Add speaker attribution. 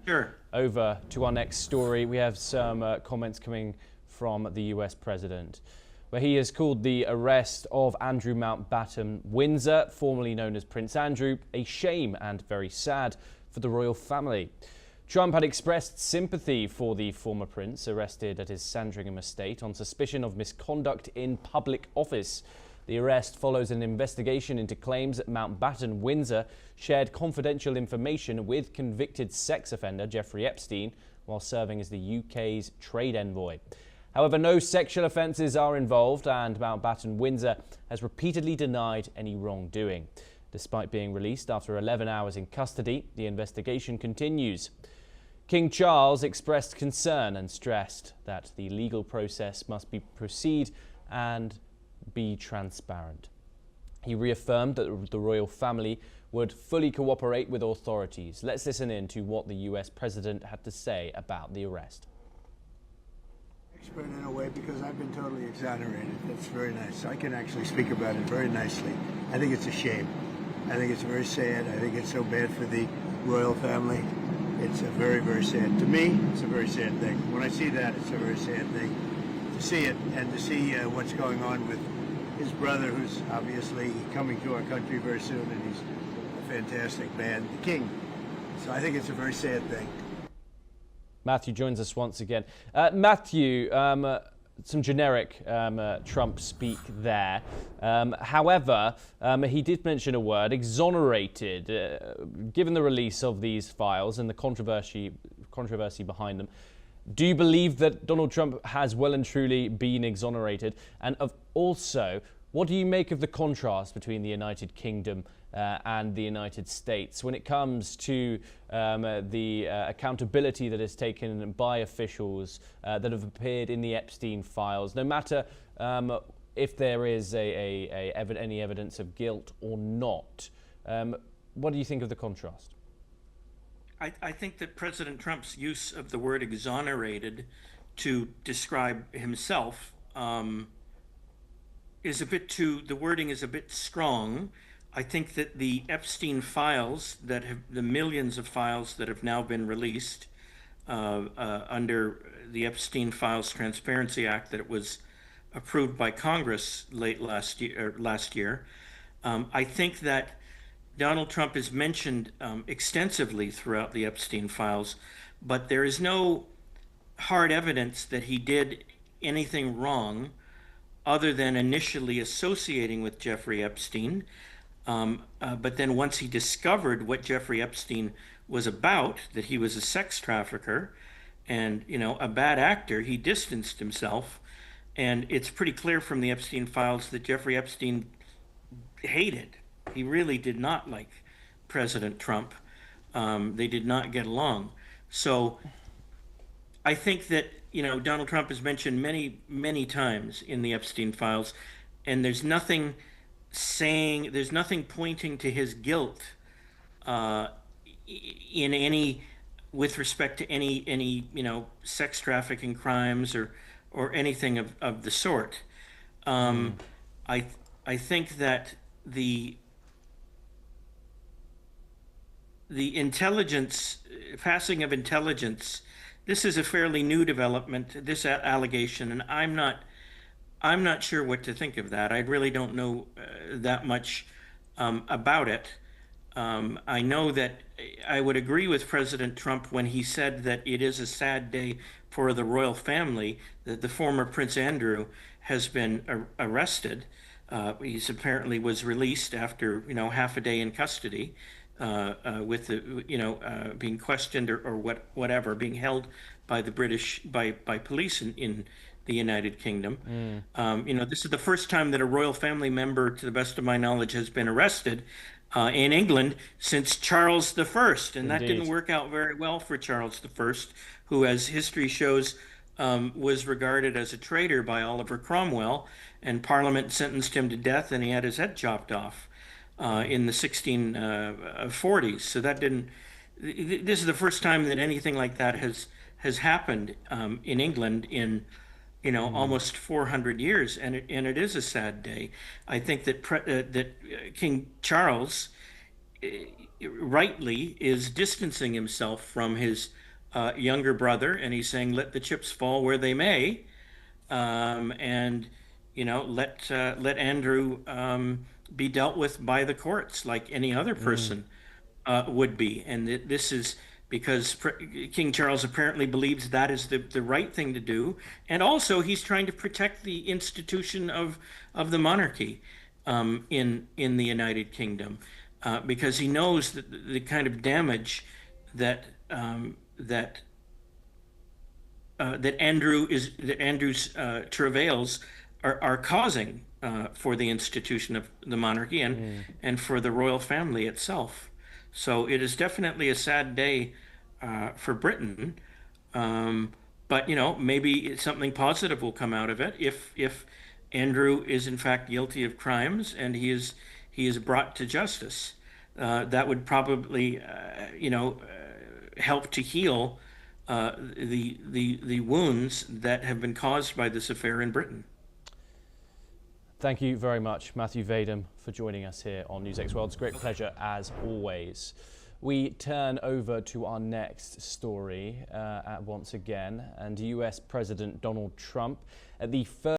Speaker 1: Sure.
Speaker 2: Over to our next story. We have some comments coming from the US president, where he has called the arrest of Andrew Mountbatten Windsor, formerly known as Prince Andrew, a shame and very sad for the royal family. Trump had expressed sympathy for the former prince arrested at his Sandringham estate on suspicion of misconduct in public office. The arrest follows an investigation into claims that Mountbatten Windsor shared confidential information with convicted sex offender Jeffrey Epstein while serving as the UK's trade envoy. However, no sexual offences are involved, and Mountbatten Windsor has repeatedly denied any wrongdoing. Despite being released after 11 hours in custody, the investigation continues. King Charles expressed concern and stressed that the legal process must proceed and be transparent. He reaffirmed that the royal family would fully cooperate with authorities. Let's listen in to what the US president had to say about the arrest.
Speaker 3: Expert in a way, because I've been totally exonerated. That's very nice. I can actually speak about it very nicely. I think it's a shame. I think it's very sad. I think it's so bad for the royal family. It's a very, very sad. To me, it's a very sad thing. When I see that, it's a very sad thing. To see it and to see what's going on with his brother, who's obviously coming to our country very soon, and he's a fantastic man, the king. So I think it's a very sad thing.
Speaker 2: Matthew joins us once again. Matthew, some generic Trump speak there. However, he did mention a word, exonerated, given the release of these files and the controversy behind them. Do you believe that Donald Trump has well and truly been exonerated? And also, what do you make of the contrast between the United Kingdom and the United States when it comes to the accountability that is taken by officials that have appeared in the Epstein files, no matter if there is any evidence of guilt or not? What do you think of the contrast?
Speaker 1: I think that President Trump's use of the word exonerated to describe himself is a bit the wording is a bit strong. I think that the Epstein files, the millions of files that have now been released under the Epstein Files Transparency Act that was approved by Congress late last year, I think that Donald Trump is mentioned extensively throughout the Epstein files, but there is no hard evidence that he did anything wrong other than initially associating with Jeffrey Epstein. But then once he discovered what Jeffrey Epstein was about, that he was a sex trafficker and, a bad actor, he distanced himself. And it's pretty clear from the Epstein files that Jeffrey Epstein hated. He really did not like President Trump. They did not get along. So I think that, Donald Trump is mentioned many, many times in the Epstein files, and there's nothing pointing to his guilt with respect to any sex trafficking crimes or anything of the sort. I think that the passing of intelligence, this is a fairly new development, this allegation, and I'm not sure what to think of that. I really don't know that much about it. I know that I would agree with President Trump when he said that it is a sad day for the royal family that the former Prince Andrew has been arrested. He's apparently was released after half a day in custody, with the being questioned or whatever, being held by the British by police in the United Kingdom. This is the first time that a royal family member, to the best of my knowledge, has been arrested in England since Charles I, and that didn't work out very well for Charles I, who, as history shows, was regarded as a traitor by Oliver Cromwell, and Parliament sentenced him to death, and he had his head chopped off in the 1640s. So that didn't. This is the first time that anything like that has happened in England in almost 400 years, and it is a sad day. I think that King Charles rightly is distancing himself from his younger brother, and he's saying, "Let the chips fall where they may," and let Andrew be dealt with by the courts like any other person would be. And this is because King Charles apparently believes that is the right thing to do, and also he's trying to protect the institution of the monarchy in the United Kingdom, because he knows that the kind of damage that that that Andrew's travails are causing for the institution of the monarchy and for the royal family itself. So it is definitely a sad day for Britain. But maybe something positive will come out of it if Andrew is in fact guilty of crimes and he is brought to justice. That would probably help to heal the wounds that have been caused by this affair in Britain.
Speaker 2: Thank you very much, Matthew Vadum, for joining us here on NewsX World. It's a great pleasure, as always. We turn over to our next story once again, and US President Donald Trump at the first